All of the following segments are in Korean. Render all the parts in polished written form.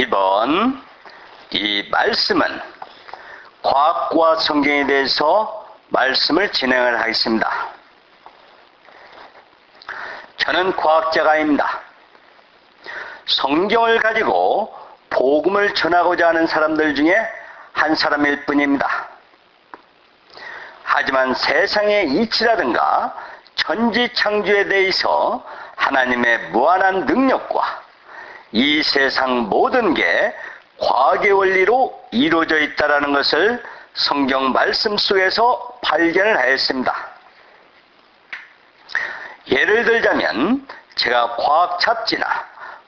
이번 이 말씀은 과학과 성경에 대해서 말씀을 진행을 하겠습니다. 저는 과학자가 아닙니다. 성경을 가지고 복음을 전하고자 하는 사람들 중에 한 사람일 뿐입니다. 하지만 세상의 이치라든가 천지창조에 대해서 하나님의 무한한 능력과 이 세상 모든 게 과학의 원리로 이루어져 있다는 것을 성경 말씀 속에서 발견을 하였습니다. 예를 들자면 제가 과학 잡지나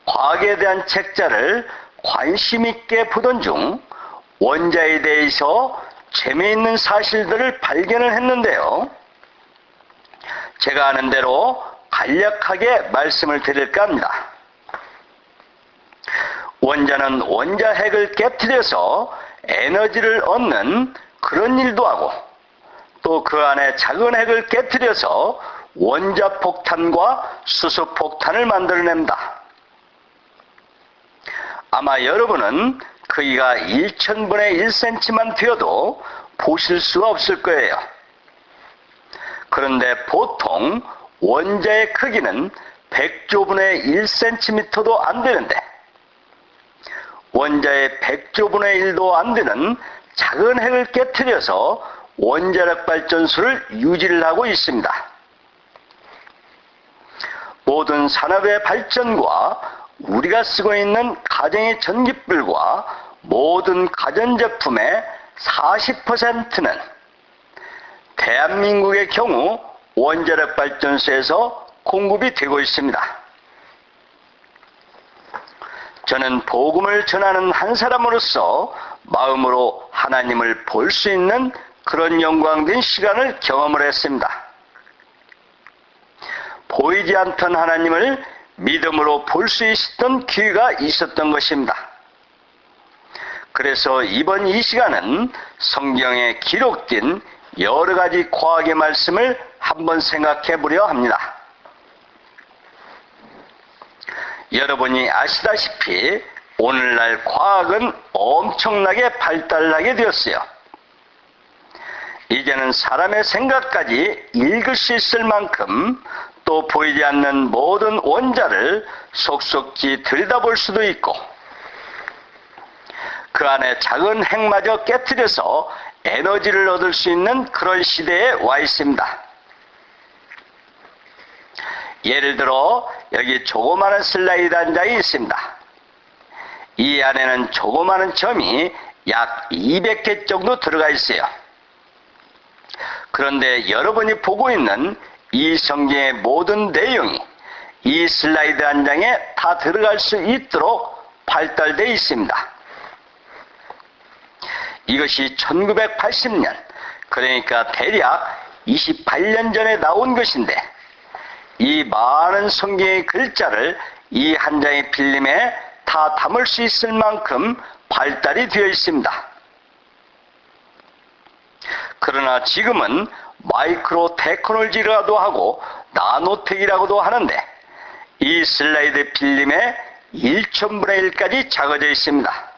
과학에 대한 책자를 관심 있게 보던 중 원자에 대해서 재미있는 사실들을 발견을 했는데요. 제가 아는 대로 간략하게 말씀을 드릴까 합니다. 원자는 원자 핵을 깨트려서 에너지를 얻는 그런 일도 하고, 또 그 안에 작은 핵을 깨트려서 원자 폭탄과 수소 폭탄을 만들어냅니다. 아마 여러분은 크기가 1000분의 1cm만 되어도 보실 수가 없을 거예요. 그런데 보통 원자의 크기는 100조분의 1cm도 안 되는데, 원자의 100조분의 1도 안 되는 작은 핵을 깨트려서 원자력 발전소를 유지를 하고 있습니다. 모든 산업의 발전과 우리가 쓰고 있는 가정의 전기불과 모든 가전제품의 40%는 대한민국의 경우 원자력 발전소에서 공급이 되고 있습니다. 저는 복음을 전하는 한 사람으로서 마음으로 하나님을 볼 수 있는 그런 영광된 시간을 경험을 했습니다. 보이지 않던 하나님을 믿음으로 볼 수 있었던 기회가 있었던 것입니다. 그래서 이번 이 시간은 성경에 기록된 여러 가지 과학의 말씀을 한번 생각해 보려 합니다. 여러분이 아시다시피 오늘날 과학은 엄청나게 발달하게 되었어요. 이제는 사람의 생각까지 읽을 수 있을 만큼, 또 보이지 않는 모든 원자를 속속히 들여다볼 수도 있고, 그 안에 작은 핵마저 깨트려서 에너지를 얻을 수 있는 그런 시대에 와 있습니다. 예를 들어 여기 조그마한 슬라이드 한 장이 있습니다. 이 안에는 조그마한 점이 약 200개 정도 들어가 있어요. 그런데 여러분이 보고 있는 이 성경의 모든 내용이 이 슬라이드 한 장에 다 들어갈 수 있도록 발달되어 있습니다. 이것이 1980년, 그러니까 대략 28년 전에 나온 것인데, 이 많은 성경의 글자를 이 한 장의 필름에 다 담을 수 있을 만큼 발달이 되어 있습니다. 그러나 지금은 마이크로 테크놀로지라고도 하고 나노텍이라고도 하는데, 이 슬라이드 필름의 1000분의 1까지 작아져 있습니다.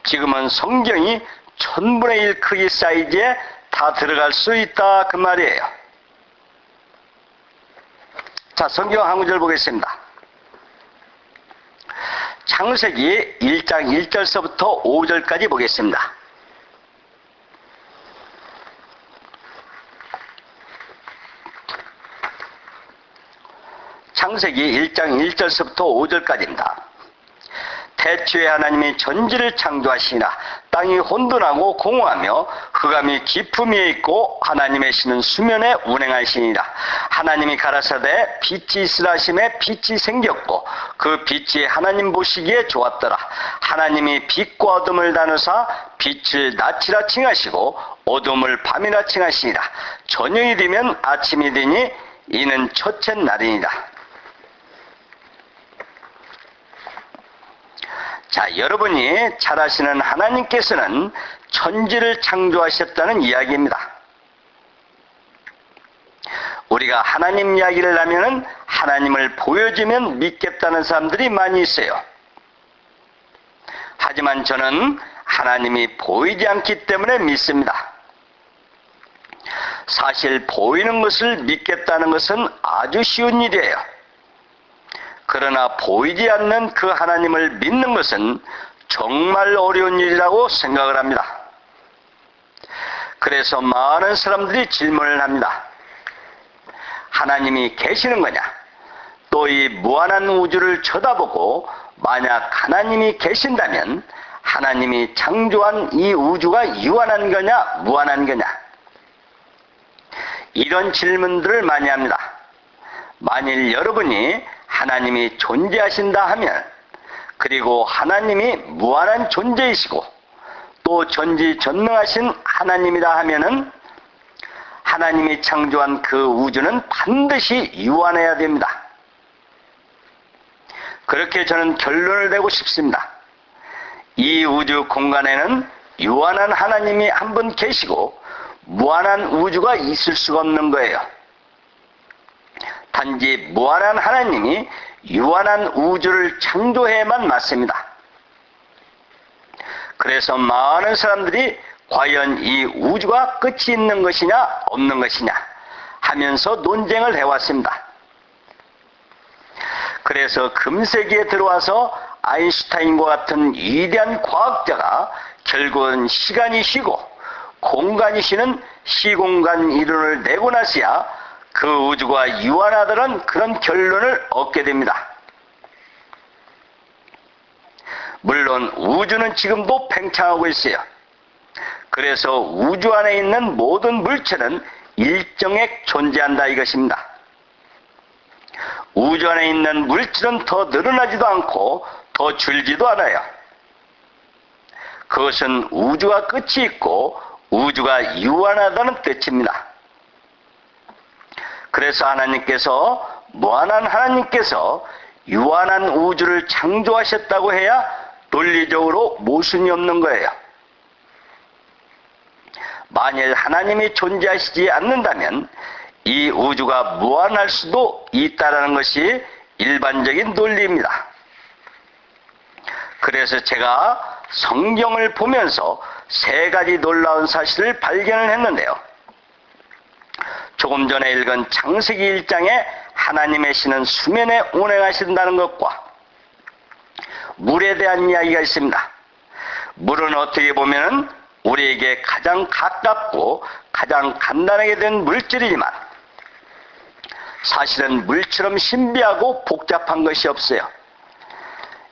지금은 성경이 1000분의 1 크기 사이즈에 다 들어갈 수 있다, 그 말이에요. 자, 성경 한 구절 보겠습니다. 창세기 1장 1절서부터 5절까지 보겠습니다. 창세기 1장 1절서부터 5절까지입니다. 태초에 하나님이 전지를 창조하시나 땅이 혼돈하고 공허하며 흑암이 깊음 위에 있고 하나님의 신은 수면에 운행하시니라. 하나님이 가라사대 빛이 있으라 하심에 빛이 생겼고 그 빛이 하나님 보시기에 좋았더라. 하나님이 빛과 어둠을 나누사 빛을 낮이라 칭하시고 어둠을 밤이라 칭하시니라. 저녁이 되면 아침이 되니 이는 첫째 날이니라. 자, 여러분이 잘 아시는 하나님께서는 천지를 창조하셨다는 이야기입니다. 우리가 하나님 이야기를 하면은 하나님을 보여주면 믿겠다는 사람들이 많이 있어요. 하지만 저는 하나님이 보이지 않기 때문에 믿습니다. 사실 보이는 것을 믿겠다는 것은 아주 쉬운 일이에요. 그러나 보이지 않는 그 하나님을 믿는 것은 정말 어려운 일이라고 생각을 합니다. 그래서 많은 사람들이 질문을 합니다. 하나님이 계시는 거냐? 또 이 무한한 우주를 쳐다보고 만약 하나님이 계신다면 하나님이 창조한 이 우주가 유한한 거냐 무한한 거냐? 이런 질문들을 많이 합니다. 만일 여러분이 하나님이 존재하신다 하면, 그리고 하나님이 무한한 존재이시고 또 전지전능하신 하나님이라 하면은 하나님이 창조한 그 우주는 반드시 유한해야 됩니다. 그렇게 저는 결론을 내고 싶습니다. 이 우주 공간에는 유한한 하나님이 한 분 계시고 무한한 우주가 있을 수가 없는 거예요. 단지 무한한 하나님이 유한한 우주를 창조해야만 맞습니다. 그래서 많은 사람들이 과연 이 우주가 끝이 있는 것이냐 없는 것이냐 하면서 논쟁을 해왔습니다. 그래서 금세기에 들어와서 아인슈타인과 같은 위대한 과학자가 결국은 시간이 쉬고 공간이 쉬는 시공간 이론을 내고 나서야 그 우주가 유한하다는 그런 결론을 얻게 됩니다. 물론 우주는 지금도 팽창하고 있어요. 그래서 우주 안에 있는 모든 물체는 일정액 존재한다 이것입니다. 우주 안에 있는 물질은 더 늘어나지도 않고 더 줄지도 않아요. 그것은 우주가 끝이 있고 우주가 유한하다는 뜻입니다. 그래서 하나님께서, 무한한 하나님께서 유한한 우주를 창조하셨다고 해야 논리적으로 모순이 없는 거예요. 만일 하나님이 존재하시지 않는다면 이 우주가 무한할 수도 있다는 것이 일반적인 논리입니다. 그래서 제가 성경을 보면서 세 가지 놀라운 사실을 발견을 했는데요. 조금 전에 읽은 창세기 1장에 하나님의 신은 수면에 운행하신다는 것과 물에 대한 이야기가 있습니다. 물은 어떻게 보면 우리에게 가장 가깝고 가장 간단하게 된 물질이지만 사실은 물처럼 신비하고 복잡한 것이 없어요.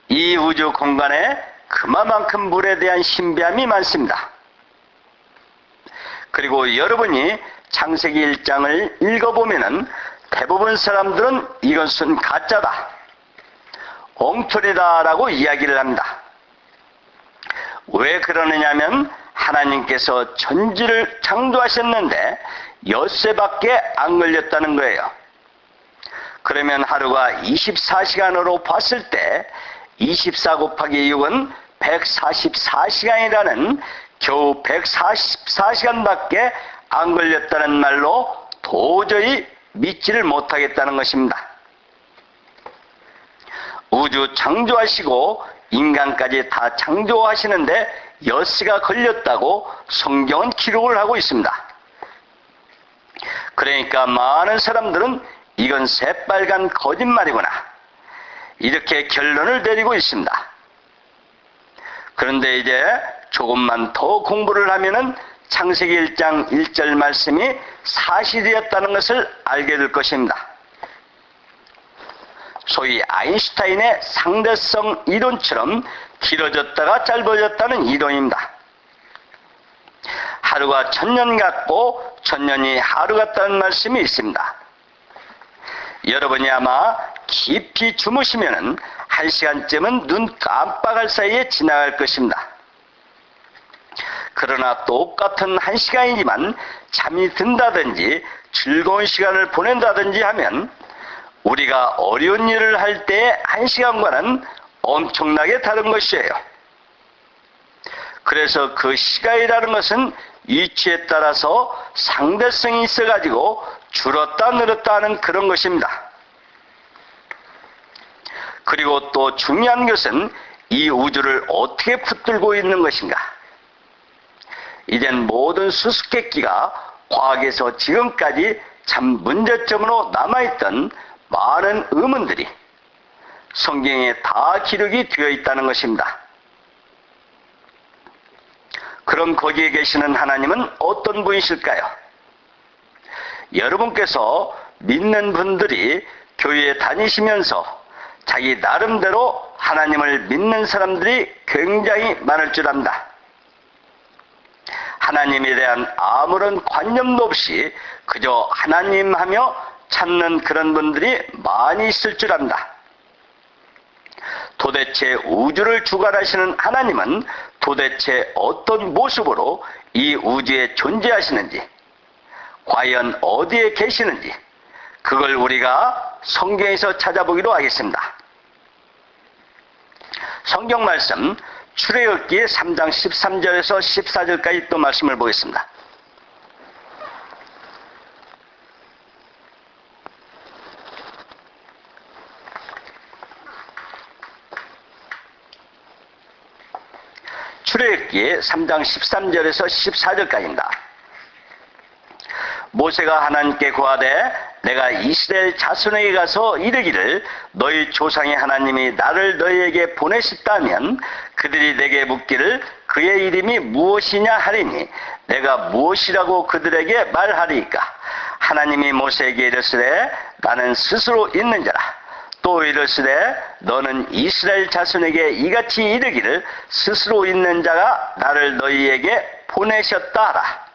이 우주 공간에 그만큼 물에 대한 신비함이 많습니다. 그리고 여러분이 창세기 1장을 읽어보면은 대부분 사람들은 이것은 가짜다, 엉터리다 라고 이야기를 합니다. 왜 그러느냐면 하나님께서 천지를 창조하셨는데 엿새밖에 안 걸렸다는 거예요. 그러면 하루가 24시간으로 봤을 때 24 곱하기 6은 144시간이라는 겨우 144시간밖에 안 걸렸다는 말로 도저히 믿지를 못하겠다는 것입니다. 우주 창조하시고 인간까지 다 창조하시는데 엿새가 걸렸다고 성경은 기록을 하고 있습니다. 그러니까 많은 사람들은 이건 새빨간 거짓말이구나 이렇게 결론을 내리고 있습니다. 그런데 이제 조금만 더 공부를 하면은 창세기 1장 1절 말씀이 사실이었다는 것을 알게 될 것입니다. 소위 아인슈타인의 상대성 이론처럼 길어졌다가 짧아졌다는 이론입니다. 하루가 1000년 같고 1000년이 하루 같다는 말씀이 있습니다. 여러분이 아마 깊이 주무시면은 1시간쯤은 눈 깜빡할 사이에 지나갈 것입니다. 그러나 똑같은 1시간이지만 잠이 든다든지 즐거운 시간을 보낸다든지 하면 우리가 어려운 일을 할 때의 1시간과는 엄청나게 다른 것이에요. 그래서 그 시간이라는 것은 위치에 따라서 상대성이 있어가지고 줄었다 늘었다 하는 그런 것입니다. 그리고 또 중요한 것은 이 우주를 어떻게 붙들고 있는 것인가? 이젠 모든 수수께끼가 과학에서 지금까지 참 문제점으로 남아있던 많은 의문들이 성경에 다 기록이 되어 있다는 것입니다. 그럼 거기에 계시는 하나님은 어떤 분이실까요? 여러분께서 믿는 분들이 교회에 다니시면서 자기 나름대로 하나님을 믿는 사람들이 굉장히 많을 줄 압니다. 하나님에 대한 아무런 관념도 없이 그저 하나님 하며 찾는 그런 분들이 많이 있을 줄 압니다. 도대체 우주를 주관하시는 하나님은 도대체 어떤 모습으로 이 우주에 존재하시는지, 과연 어디에 계시는지, 그걸 우리가 성경에서 찾아보기로 하겠습니다. 성경 말씀 출애굽기 3장 13절에서 14절까지 또 말씀을 보겠습니다. 출애굽기 3장 13절에서 14절까지입니다. 모세가 하나님께 고하되 내가 이스라엘 자손에게 가서 이르기를 너희 조상의 하나님이 나를 너희에게 보내셨다면 그들이 내게 묻기를 그의 이름이 무엇이냐 하리니 내가 무엇이라고 그들에게 말하리이까? 하나님이 모세에게 이르시되 나는 스스로 있는 자라. 또 이르시되 너는 이스라엘 자손에게 이같이 이르기를 스스로 있는 자가 나를 너희에게 보내셨다 하라.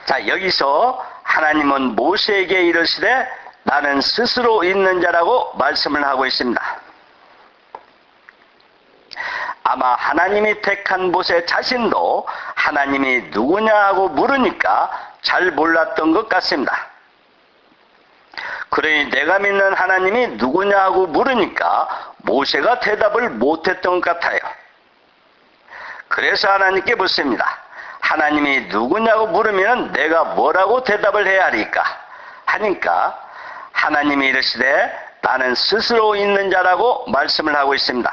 자, 여기서 하나님은 모세에게 이르시되 나는 스스로 있는 자라고 말씀을 하고 있습니다. 아마 하나님이 택한 모세 자신도 하나님이 누구냐 하고 물으니까 잘 몰랐던 것 같습니다. 그러니 내가 믿는 하나님이 누구냐 하고 물으니까 모세가 대답을 못했던 것 같아요. 그래서 하나님께 묻습니다. 하나님이 누구냐고 물으면 내가 뭐라고 대답을 해야 하리까? 하니까 하나님이 이르시되 나는 스스로 있는 자라고 말씀을 하고 있습니다.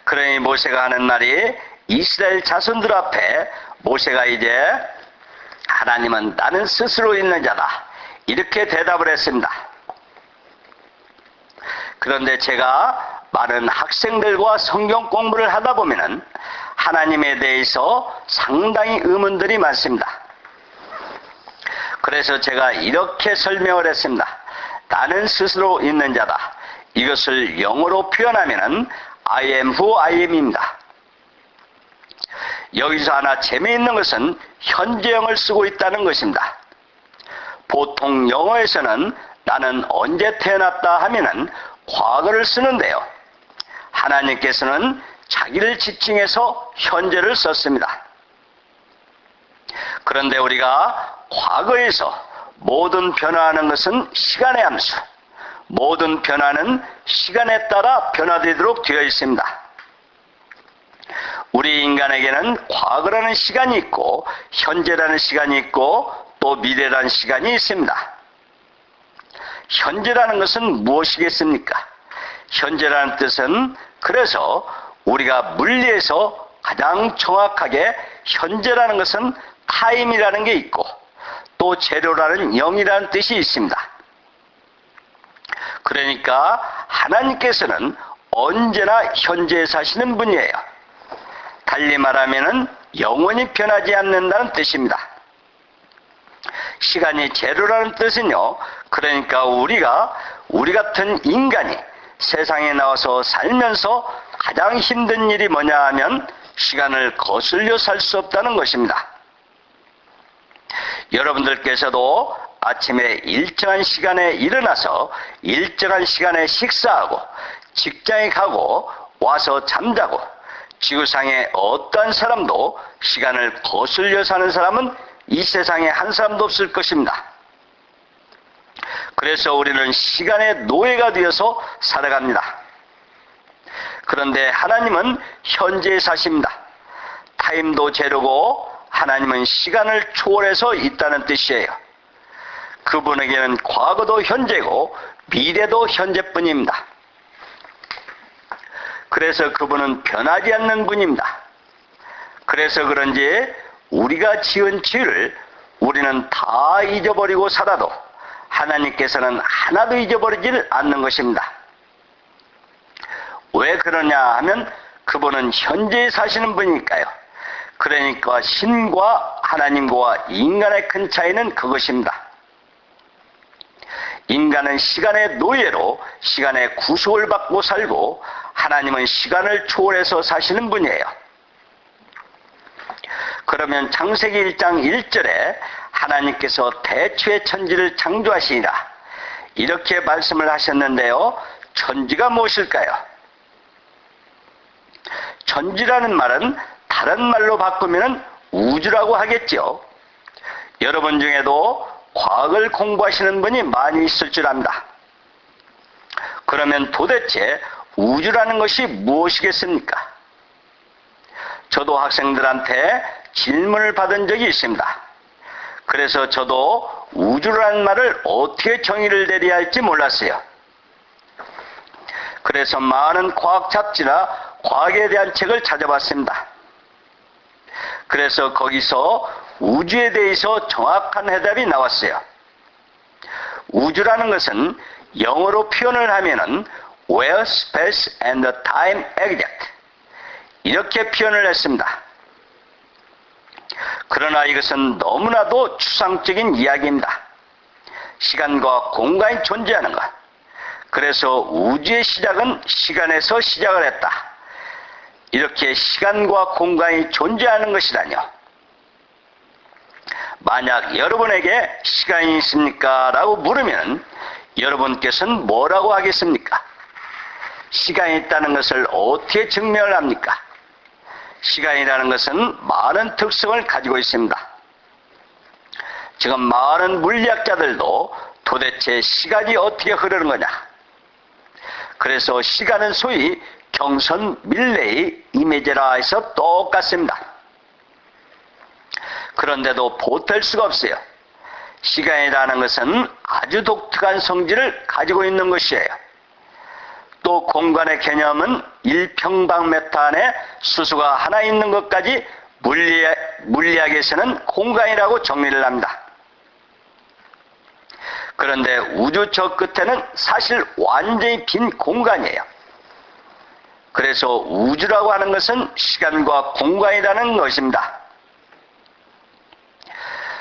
그러니 모세가 하는 말이 이스라엘 자손들 앞에 모세가 이제 하나님은 나는 스스로 있는 자다 이렇게 대답을 했습니다. 그런데 제가 많은 학생들과 성경 공부를 하다 보면은 하나님에 대해서 상당히 의문들이 많습니다. 그래서 제가 이렇게 설명을 했습니다. 나는 스스로 있는 자다. 이것을 영어로 표현하면은 I am who I am입니다. 여기서 하나 재미있는 것은 현재형을 쓰고 있다는 것입니다. 보통 영어에서는 나는 언제 태어났다 하면은 과거를 쓰는데요. 하나님께서는 자기를 지칭해서 현재를 썼습니다. 그런데 우리가 과거에서 모든 변화하는 것은 시간의 함수, 모든 변화는 시간에 따라 변화되도록 되어 있습니다. 우리 인간에게는 과거라는 시간이 있고 현재라는 시간이 있고 또 미래라는 시간이 있습니다. 현재라는 것은 무엇이겠습니까? 현재라는 뜻은 그래서 우리가 물리에서 가장 정확하게 현재라는 것은 타임이라는 게 있고 또 재료라는 영이라는 뜻이 있습니다. 그러니까 하나님께서는 언제나 현재에 사시는 분이에요. 달리 말하면 영원히 변하지 않는다는 뜻입니다. 시간이 재료라는 뜻은요, 그러니까 우리 같은 인간이 세상에 나와서 살면서 가장 힘든 일이 뭐냐 하면 시간을 거슬려 살 수 없다는 것입니다. 여러분들께서도 아침에 일정한 시간에 일어나서 일정한 시간에 식사하고 직장에 가고 와서 잠자고 지구상에 어떠한 사람도 시간을 거슬려 사는 사람은 이 세상에 한 사람도 없을 것입니다. 그래서 우리는 시간의 노예가 되어서 살아갑니다. 그런데 하나님은 현재에 사십니다. 타임도 재료고 하나님은 시간을 초월해서 있다는 뜻이에요. 그분에게는 과거도 현재고 미래도 현재뿐입니다. 그래서 그분은 변하지 않는 분입니다. 그래서 그런지 우리가 지은 죄를 우리는 다 잊어버리고 살아도 하나님께서는 하나도 잊어버리질 않는 것입니다. 왜 그러냐 하면 그분은 현재에 사시는 분이니까요. 그러니까 신과 하나님과 인간의 큰 차이는 그것입니다. 인간은 시간의 노예로 시간의 구속을 받고 살고, 하나님은 시간을 초월해서 사시는 분이에요. 그러면 창세기 1장 1절에 하나님께서 대초에 천지를 창조하시니라 이렇게 말씀을 하셨는데요. 천지가 무엇일까요? 천지라는 말은 다른 말로 바꾸면 우주라고 하겠죠. 여러분 중에도 과학을 공부하시는 분이 많이 있을 줄 압니다. 그러면 도대체 우주라는 것이 무엇이겠습니까? 저도 학생들한테 질문을 받은 적이 있습니다. 그래서 저도 우주라는 말을 어떻게 정의를 내려야 할지 몰랐어요. 그래서 많은 과학 잡지나 과학에 대한 책을 찾아봤습니다. 그래서 거기서 우주에 대해서 정확한 해답이 나왔어요. 우주라는 것은 영어로 표현을 하면은 where space and the time exist 이렇게 표현을 했습니다. 그러나 이것은 너무나도 추상적인 이야기입니다. 시간과 공간이 존재하는 것. 그래서 우주의 시작은 시간에서 시작을 했다. 이렇게 시간과 공간이 존재하는 것이라뇨. 만약 여러분에게 시간이 있습니까? 라고 물으면 여러분께서는 뭐라고 하겠습니까? 시간이 있다는 것을 어떻게 증명을 합니까? 시간이라는 것은 많은 특성을 가지고 있습니다. 지금 많은 물리학자들도 도대체 시간이 어떻게 흐르는 거냐. 그래서 시간은 소위 경선 밀레이 이미지라 해서 똑같습니다. 그런데도 보탤 수가 없어요. 시간이라는 것은 아주 독특한 성질을 가지고 있는 것이에요. 또 공간의 개념은 1평방미터 안에 수수가 하나 있는 것까지 물리학에서는 공간이라고 정리를 합니다. 그런데 우주 저 끝에는 사실 완전히 빈 공간이에요. 그래서 우주라고 하는 것은 시간과 공간이라는 것입니다.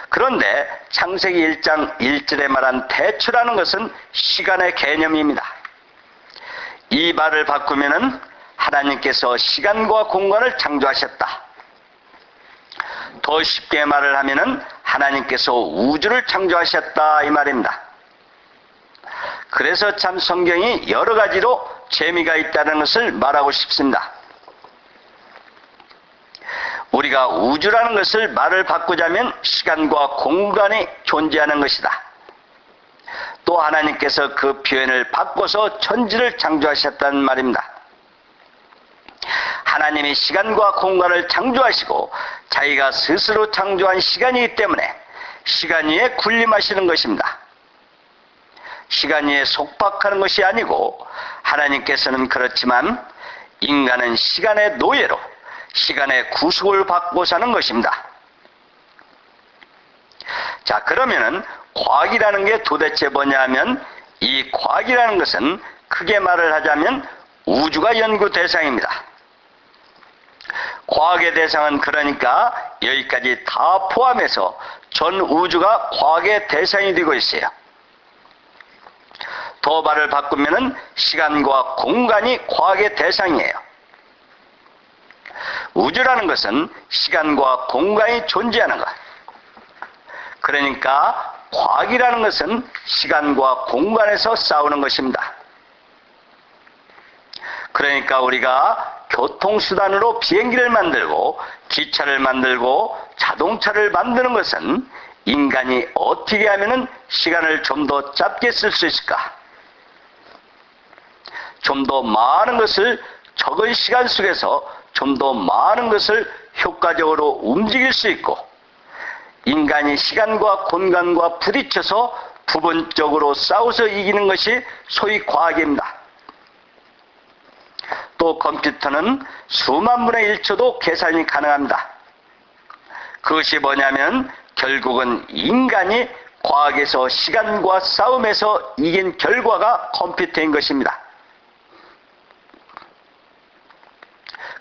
그런데 창세기 1장 1절에 말한 대초라는 것은 시간의 개념입니다. 이 말을 바꾸면은 하나님께서 시간과 공간을 창조하셨다. 더 쉽게 말을 하면은 하나님께서 우주를 창조하셨다 이 말입니다. 그래서 참 성경이 여러 가지로 재미가 있다는 것을 말하고 싶습니다. 우리가 우주라는 것을 말을 바꾸자면 시간과 공간이 존재하는 것이다. 또 하나님께서 그 표현을 바꿔서 천지를 창조하셨다는 말입니다. 하나님이 시간과 공간을 창조하시고 자기가 스스로 창조한 시간이기 때문에 시간 위에 군림하시는 것입니다. 시간 위에 속박하는 것이 아니고, 하나님께서는 그렇지만 인간은 시간의 노예로 시간의 구속을 받고 사는 것입니다. 자, 그러면은 과학이라는 게 도대체 뭐냐면, 이 과학이라는 것은 크게 말을 하자면 우주가 연구 대상입니다. 과학의 대상은 그러니까 여기까지 다 포함해서 전 우주가 과학의 대상이 되고 있어요. 더 말을 바꾸면은 시간과 공간이 과학의 대상이에요. 우주라는 것은 시간과 공간이 존재하는 것. 그러니까 과학이라는 것은 시간과 공간에서 싸우는 것입니다. 그러니까 우리가 교통수단으로 비행기를 만들고 기차를 만들고 자동차를 만드는 것은 인간이 어떻게 하면 시간을 좀 더 짧게 쓸 수 있을까? 좀 더 많은 것을 적은 시간 속에서 좀 더 많은 것을 효과적으로 움직일 수 있고, 인간이 시간과 공간과 부딪혀서 부분적으로 싸워서 이기는 것이 소위 과학입니다. 또 컴퓨터는 수만 분의 1초도 계산이 가능합니다. 그것이 뭐냐면 결국은 인간이 과학에서 시간과 싸움에서 이긴 결과가 컴퓨터인 것입니다.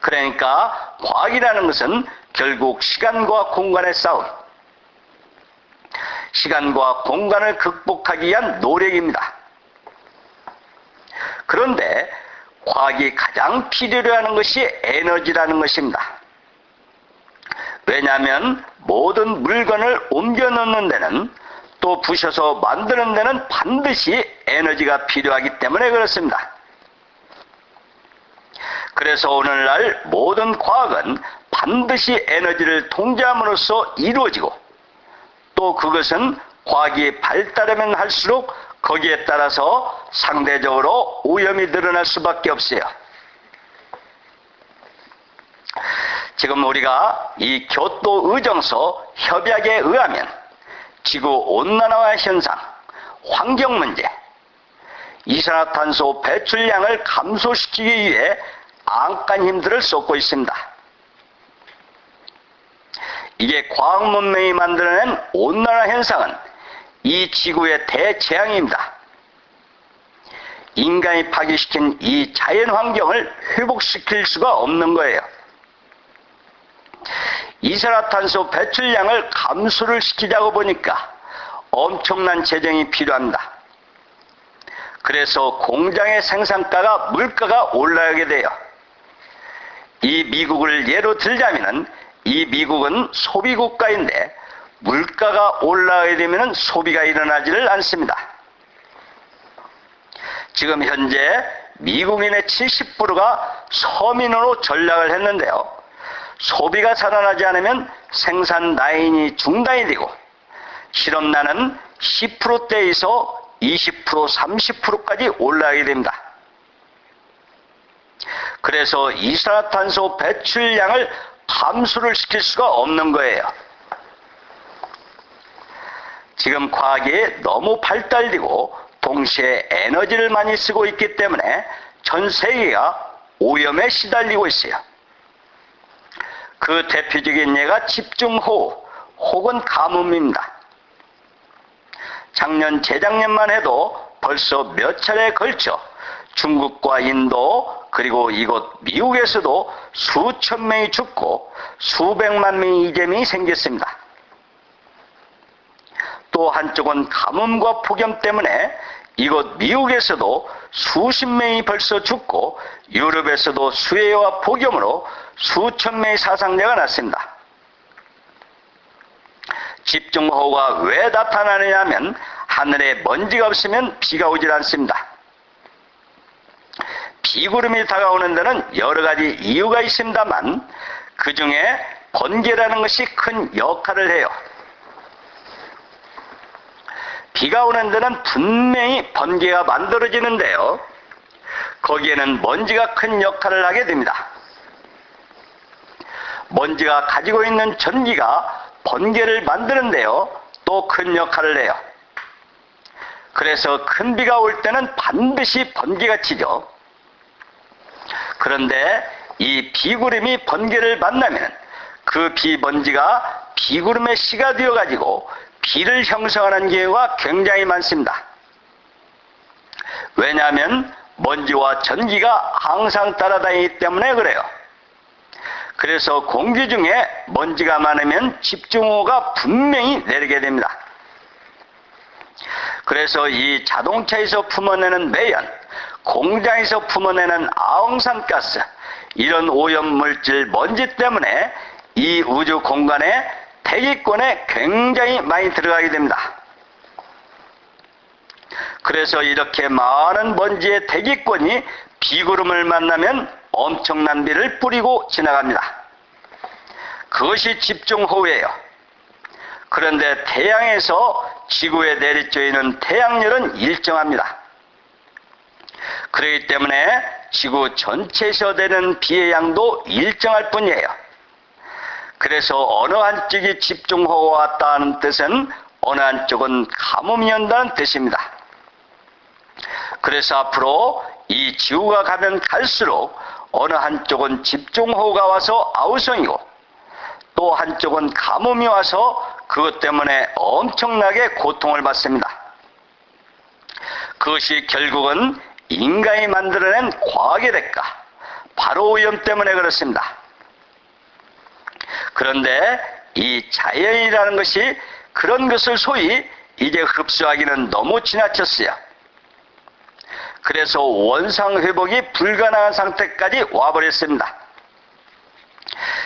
그러니까 과학이라는 것은 결국 시간과 공간의 싸움, 시간과 공간을 극복하기 위한 노력입니다. 그런데 과학이 가장 필요로 하는 것이 에너지라는 것입니다. 왜냐하면 모든 물건을 옮겨 놓는 데는 또 부셔서 만드는 데는 반드시 에너지가 필요하기 때문에 그렇습니다. 그래서 오늘날 모든 과학은 반드시 에너지를 통제함으로써 이루어지고 또 그것은 과학이 발달하면 할수록 거기에 따라서 상대적으로 오염이 늘어날 수밖에 없어요. 지금 우리가 이 교토 의정서 협약에 의하면 지구온난화 현상, 환경 문제, 이산화탄소 배출량을 감소시키기 위해 안간 힘들을 쏟고 있습니다. 이게 과학 문명이 만들어낸 온난화 현상은 이 지구의 대재앙입니다. 인간이 파괴시킨 이 자연 환경을 회복시킬 수가 없는 거예요. 이산화탄소 배출량을 감소를 시키자고 보니까 엄청난 재정이 필요합니다. 그래서 공장의 생산가가 물가가 올라가게 돼요. 이 미국을 예로 들자면 이 미국은 소비국가인데 물가가 올라가게 되면 소비가 일어나지를 않습니다. 지금 현재 미국인의 70%가 서민으로 전락을 했는데요. 소비가 살아나지 않으면 생산 라인이 중단이 되고 실업난은 10%대에서 20%, 30%까지 올라가게 됩니다. 그래서 이산화탄소 배출량을 감소를 시킬 수가 없는 거예요. 지금 과학이 너무 발달되고 동시에 에너지를 많이 쓰고 있기 때문에 전 세계가 오염에 시달리고 있어요. 그 대표적인 예가 집중호우 혹은 가뭄입니다. 작년, 재작년만 해도 벌써 몇 차례에 걸쳐 중국과 인도 그리고 이곳 미국에서도 수천 명이 죽고 수백만 명의 이재민이 생겼습니다. 또 한쪽은 가뭄과 폭염 때문에 이곳 미국에서도 수십 명이 벌써 죽고 유럽에서도 수해와 폭염으로 수천 명의 사상자가 났습니다. 집중호우가 왜 나타나느냐 하면 하늘에 먼지가 없으면 비가 오질 않습니다. 비구름이 다가오는 데는 여러 가지 이유가 있습니다만 그 중에 번개라는 것이 큰 역할을 해요. 비가 오는 데는 분명히 번개가 만들어지는데요. 거기에는 먼지가 큰 역할을 하게 됩니다. 먼지가 가지고 있는 전기가 번개를 만드는데요. 또 큰 역할을 해요. 그래서 큰 비가 올 때는 반드시 번개가 치죠. 그런데 이 비구름이 번개를 만나면 그 비먼지가 비구름의 씨가 되어가지고 비를 형성하는 경우가 굉장히 많습니다. 왜냐하면 먼지와 전기가 항상 따라다니기 때문에 그래요. 그래서 공기 중에 먼지가 많으면 집중호우가 분명히 내리게 됩니다. 그래서 이 자동차에서 품어내는 매연, 공장에서 품어내는 아웅산가스, 이런 오염물질 먼지 때문에 이 우주 공간에 대기권에 굉장히 많이 들어가게 됩니다. 그래서 이렇게 많은 먼지의 대기권이 비구름을 만나면 엄청난 비를 뿌리고 지나갑니다. 그것이 집중호우예요. 그런데 태양에서 지구에 내리쬐이는 태양열은 일정합니다. 그렇기 때문에 지구 전체에서 되는 비의 양도 일정할 뿐이에요. 그래서 어느 한쪽이 집중호우가 왔다는 뜻은 어느 한쪽은 가뭄이 온다는 뜻입니다. 그래서 앞으로 이 지구가 가면 갈수록 어느 한쪽은 집중호우가 와서 아우성이고 또 한쪽은 가뭄이 와서 그것 때문에 엄청나게 고통을 받습니다. 그것이 결국은 인간이 만들어낸 과학의 대가, 바로 오염 때문에 그렇습니다. 그런데 이 자연이라는 것이 그런 것을 소위 이제 흡수하기는 너무 지나쳤어요. 그래서 원상회복이 불가능한 상태까지 와버렸습니다.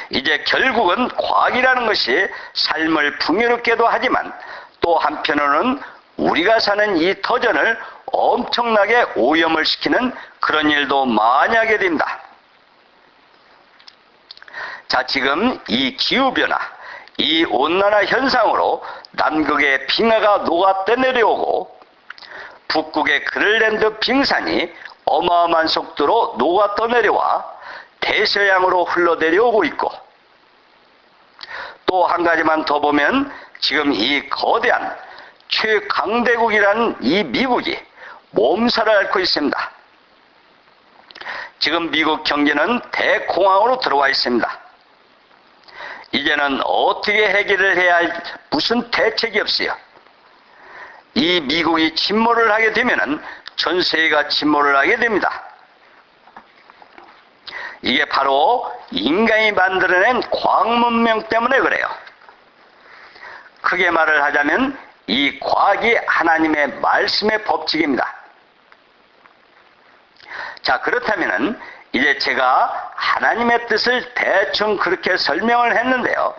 이제 결국은 과학이라는 것이 삶을 풍요롭게도 하지만 또 한편으로는 우리가 사는 이 터전을 엄청나게 오염을 시키는 그런 일도 많이 하게 됩니다. 자, 지금 이 기후변화, 이 온난화 현상으로 남극의 빙하가 녹아 내려오고 북극의 그린란드 빙산이 어마어마한 속도로 녹아 떠내려와 대서양으로 흘러내려오고 있고 또 한 가지만 더 보면 지금 이 거대한 최강대국이라는 이 미국이 몸살을 앓고 있습니다. 지금 미국 경제는 대공황으로 들어와 있습니다. 이제는 어떻게 해결을 해야 할 무슨 대책이 없어요. 이 미국이 침몰을 하게 되면은 전 세계가 침몰을 하게 됩니다. 이게 바로 인간이 만들어낸 과학 문명 때문에 그래요. 크게 말을 하자면 이 과학이 하나님의 말씀의 법칙입니다. 자, 그렇다면은 이제 제가 하나님의 뜻을 대충 그렇게 설명을 했는데요.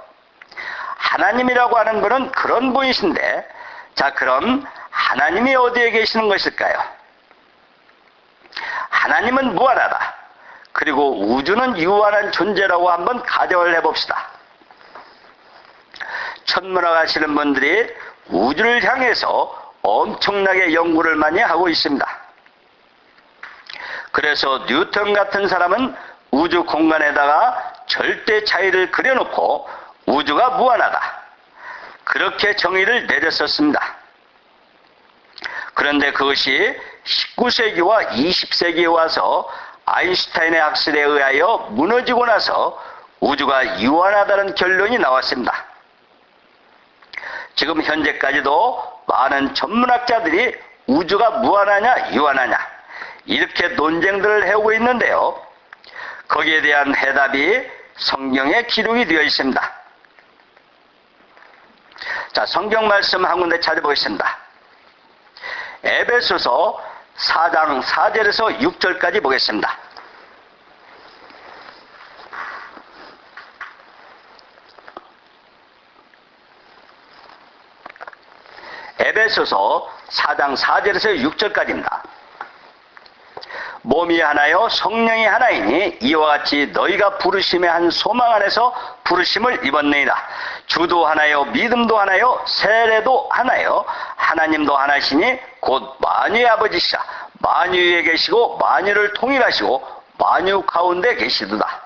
하나님이라고 하는 분은 그런 분이신데, 자, 그럼 하나님이 어디에 계시는 것일까요? 하나님은 무한하다. 그리고 우주는 유한한 존재라고 한번 가정을 해봅시다. 천문학 하시는 분들이 우주를 향해서 엄청나게 연구를 많이 하고 있습니다. 그래서 뉴턴 같은 사람은 우주 공간에다가 절대 차이를 그려놓고 우주가 무한하다, 그렇게 정의를 내렸었습니다. 그런데 그것이 19세기와 20세기에 와서 아인슈타인의 학설에 의하여 무너지고 나서 우주가 유한하다는 결론이 나왔습니다. 지금 현재까지도 많은 전문학자들이 우주가 무한하냐 유한하냐 이렇게 논쟁들을 해오고 있는데요. 거기에 대한 해답이 성경에 기록이 되어 있습니다. 자, 성경 말씀 한 군데 찾아보겠습니다. 에베소서 4장 4절에서 6절까지 보겠습니다. 에베소서 4장 4절에서 6절까지입니다. 몸이 하나요 성령이 하나이니 이와 같이 너희가 부르심의 한 소망 안에서 부르심을 입었느니라. 주도 하나요 믿음도 하나요 세례도 하나요 하나님도 하나시니 곧 만유의 아버지시라. 만유 위에 계시고 만유를 통일하시고 만유 가운데 계시도다.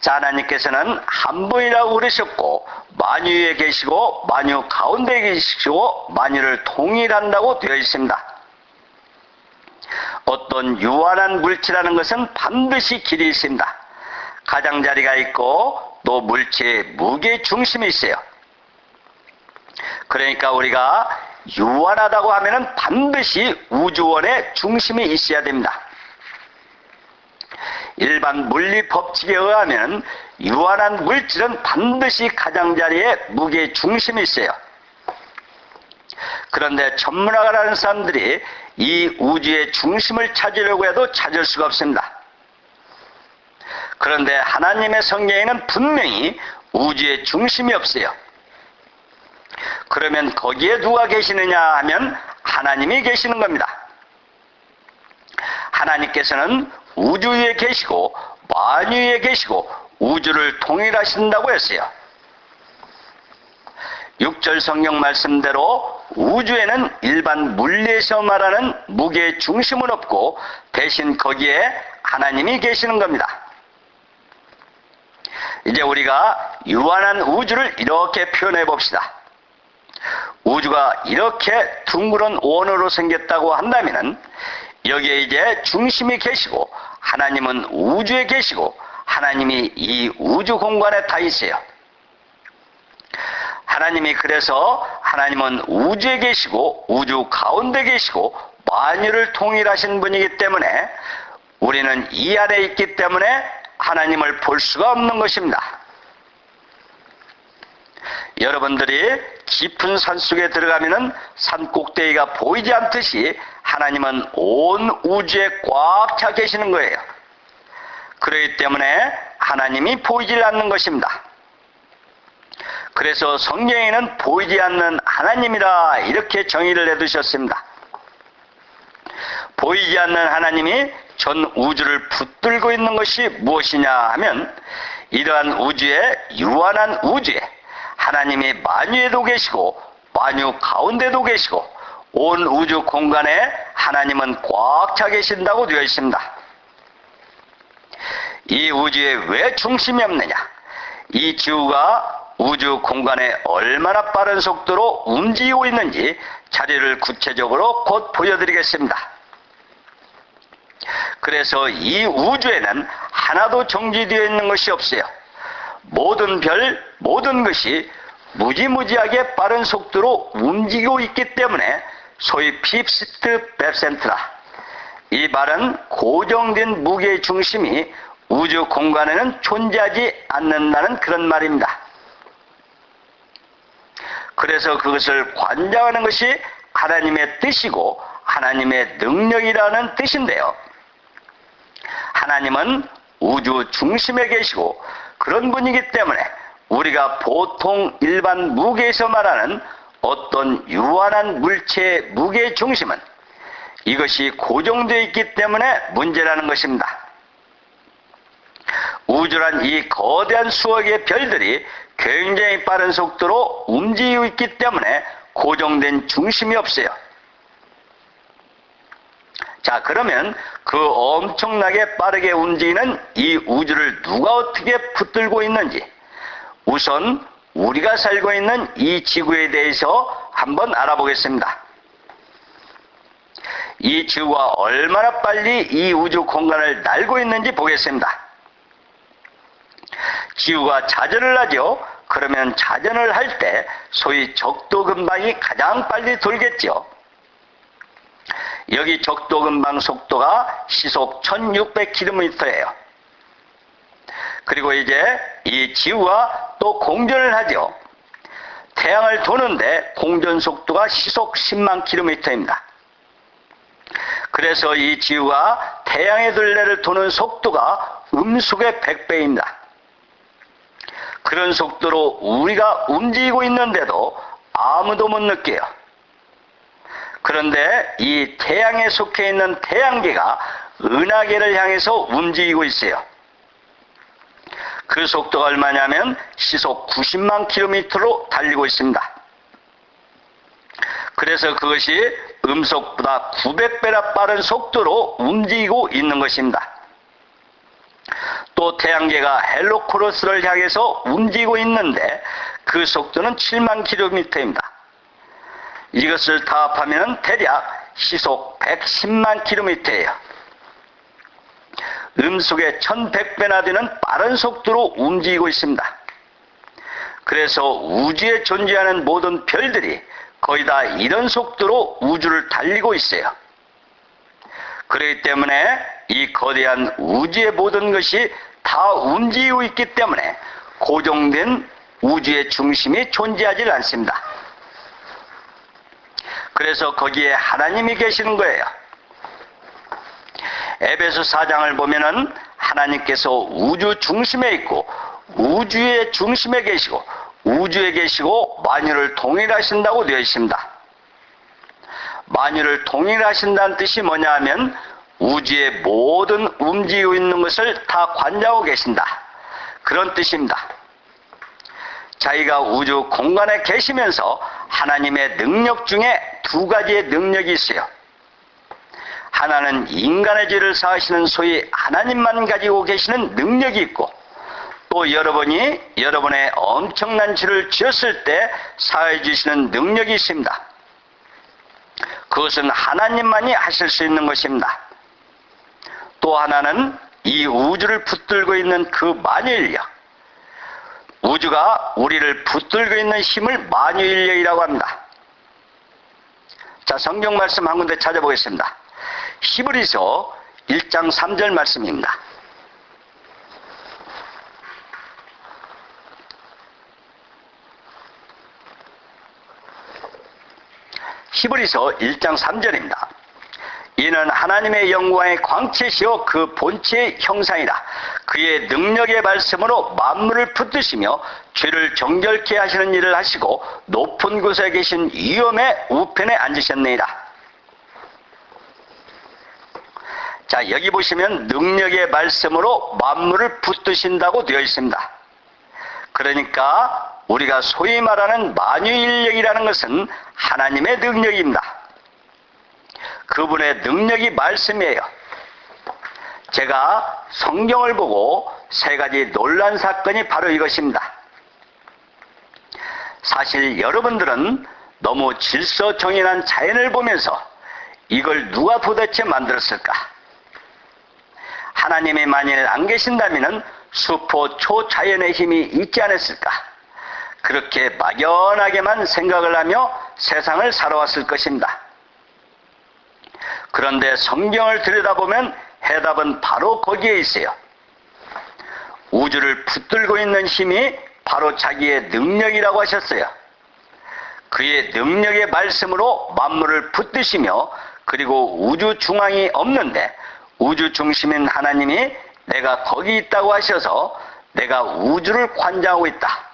자, 하나님께서는 한 분이라고 그러셨고 만유 위에 계시고 만유 가운데 계시고 만유를 통일한다고 되어 있습니다. 어떤 유한한 물질이라는 것은 반드시 길이 있습니다. 가장자리가 있고 또 물체의 무게 중심이 있어요. 그러니까 우리가 유한하다고 하면은 반드시 우주원의 중심이 있어야 됩니다. 일반 물리 법칙에 의하면 유한한 물질은 반드시 가장자리에 무게 중심이 있어요. 그런데 천문학을 하는 사람들이 이 우주의 중심을 찾으려고 해도 찾을 수가 없습니다. 그런데 하나님의 성경에는 분명히 우주의 중심이 없어요. 그러면 거기에 누가 계시느냐 하면 하나님이 계시는 겁니다. 하나님께서는 우주 위에 계시고 만유 위에 계시고 우주를 통일하신다고 했어요. 6절 성경 말씀대로 우주에는 일반 물리에서 말하는 무게의 중심은 없고 대신 거기에 하나님이 계시는 겁니다. 이제 우리가 유한한 우주를 이렇게 표현해 봅시다. 우주가 이렇게 둥그런 원으로 생겼다고 한다면 여기에 이제 중심이 계시고 하나님은 우주에 계시고 하나님이 이 우주 공간에 다 있어요. 하나님이 그래서 하나님은 우주에 계시고 우주 가운데 계시고 만유를 통일하신 분이기 때문에 우리는 이 안에 있기 때문에 하나님을 볼 수가 없는 것입니다. 여러분들이 깊은 산속에 들어가면은 산 꼭대기가 보이지 않듯이 하나님은 온 우주에 꽉 차 계시는 거예요. 그렇기 때문에 하나님이 보이질 않는 것입니다. 그래서 성경에는 보이지 않는 하나님이라 이렇게 정의를 해두셨습니다. 보이지 않는 하나님이 전 우주를 붙들고 있는 것이 무엇이냐 하면 이러한 우주에 유한한 우주에 하나님이 만유에도 계시고 만유 가운데도 계시고 온 우주 공간에 하나님은 꽉 차 계신다고 되어 있습니다. 이 우주에 왜 중심이 없느냐? 이 지구가 우주 공간에 얼마나 빠른 속도로 움직이고 있는지 자료를 구체적으로 곧 보여드리겠습니다. 그래서 이 우주에는 하나도 정지되어 있는 것이 없어요. 모든 별, 모든 것이 무지무지하게 빠른 속도로 움직이고 있기 때문에 소위 핍시트 베센트라, 이 말은 고정된 무게의 중심이 우주 공간에는 존재하지 않는다는 그런 말입니다. 그래서 그것을 관장하는 것이 하나님의 뜻이고 하나님의 능력이라는 뜻인데요. 하나님은 우주 중심에 계시고 그런 분이기 때문에 우리가 보통 일반 무게에서 말하는 어떤 유한한 물체의 무게의 중심은 이것이 고정되어 있기 때문에 문제라는 것입니다. 우주란 이 거대한 수억의 별들이 굉장히 빠른 속도로 움직이고 있기 때문에 고정된 중심이 없어요. 자, 그러면 그 엄청나게 빠르게 움직이는 이 우주를 누가 어떻게 붙들고 있는지 우선 우리가 살고 있는 이 지구에 대해서 한번 알아보겠습니다. 이 지구가 얼마나 빨리 이 우주 공간을 날고 있는지 보겠습니다. 지구가 자전을 하죠. 그러면 자전을 할 때 소위 적도 근방이 가장 빨리 돌겠죠. 여기 적도 근방 속도가 시속 1600km예요. 그리고 이제 이 지구가 또 공전을 하죠. 태양을 도는데 공전 속도가 시속 10만 km입니다. 그래서 이 지구가 태양의 둘레를 도는 속도가 음속의 100배입니다. 그런 속도로 우리가 움직이고 있는데도 아무도 못 느껴요. 그런데 이 태양에 속해 있는 태양계가 은하계를 향해서 움직이고 있어요. 그 속도가 얼마냐면 시속 90만 km로 달리고 있습니다. 그래서 그것이 음속보다 900배나 빠른 속도로 움직이고 있는 것입니다. 또 태양계가 헬로코러스를 향해서 움직이고 있는데 그 속도는 7만 km입니다. 이것을 다 합하면 대략 시속 110만 km예요. 음속의 1100배나 되는 빠른 속도로 움직이고 있습니다. 그래서 우주에 존재하는 모든 별들이 거의 다 이런 속도로 우주를 달리고 있어요. 그렇기 때문에 이 거대한 우주의 모든 것이 다 움직이고 있기 때문에 고정된 우주의 중심이 존재하지 않습니다. 그래서 거기에 하나님이 계시는 거예요. 에베소 4장을 보면은 하나님께서 우주 중심에 있고 우주의 중심에 계시고 우주에 계시고 만유를 통일하신다고 되어 있습니다. 만유를 통일하신다는 뜻이 뭐냐 하면 우주의 모든 움직이고 있는 것을 다 관장하고 계신다, 그런 뜻입니다. 자기가 우주 공간에 계시면서 하나님의 능력 중에 두 가지의 능력이 있어요. 하나는 인간의 죄를 사하시는 소위 하나님만 가지고 계시는 능력이 있고, 또 여러분이 여러분의 엄청난 죄를 지었을 때 사해 주시는 능력이 있습니다. 그것은 하나님만이 하실 수 있는 것입니다. 또 하나는 이 우주를 붙들고 있는 그 만유인력, 우주가 우리를 붙들고 있는 힘을 만유인력이라고 합니다. 자, 성경 말씀 한 군데 찾아보겠습니다. 히브리서 1장 3절 말씀입니다. 히브리서 1장 3절입니다. 이는 하나님의 영광의 광채시요 그 본체의 형상이라. 그의 능력의 말씀으로 만물을 붙드시며 죄를 정결케 하시는 일을 하시고 높은 곳에 계신 위엄의 우편에 앉으셨느니라. 자, 여기 보시면 능력의 말씀으로 만물을 붙드신다고 되어 있습니다. 그러니까 우리가 소위 말하는 만유인력이라는 것은 하나님의 능력입니다. 그분의 능력이 말씀이에요. 제가 성경을 보고 세 가지 놀란 사건이 바로 이것입니다. 사실 여러분들은 너무 질서정연한 자연을 보면서 이걸 누가 도대체 만들었을까? 하나님이 만일 안 계신다면 수포 초자연의 힘이 있지 않았을까? 그렇게 막연하게만 생각을 하며 세상을 살아왔을 것입니다. 그런데 성경을 들여다보면 해답은 바로 거기에 있어요. 우주를 붙들고 있는 힘이 바로 자기의 능력이라고 하셨어요. 그의 능력의 말씀으로 만물을 붙드시며, 그리고 우주 중앙이 없는데 우주 중심인 하나님이 내가 거기 있다고 하셔서 내가 우주를 관장하고 있다.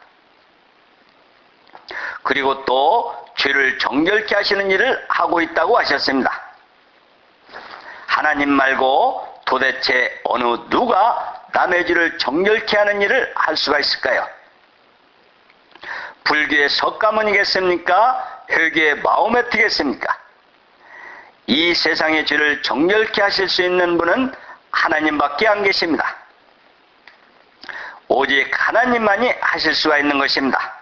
그리고 또 죄를 정결케 하시는 일을 하고 있다고 하셨습니다. 하나님 말고 도대체 어느 누가 남의 죄를 정결케 하는 일을 할 수가 있을까요? 불교의 석가모니겠습니까? 회계의 마호메트겠습니까? 이 세상의 죄를 정결케 하실 수 있는 분은 하나님밖에 안 계십니다. 오직 하나님만이 하실 수가 있는 것입니다.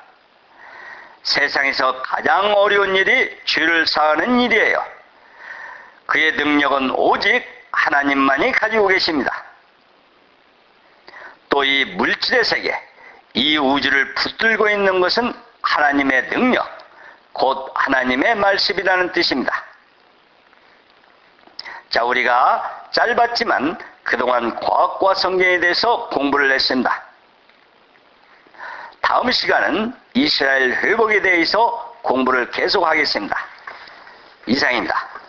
세상에서 가장 어려운 일이 죄를 사하는 일이에요. 그의 능력은 오직 하나님만이 가지고 계십니다. 또 이 물질의 세계, 이 우주를 붙들고 있는 것은 하나님의 능력, 곧 하나님의 말씀이라는 뜻입니다. 자, 우리가 짧았지만 그동안 과학과 성경에 대해서 공부를 했습니다. 다음 시간은 이스라엘 회복에 대해서 공부를 계속하겠습니다. 이상입니다.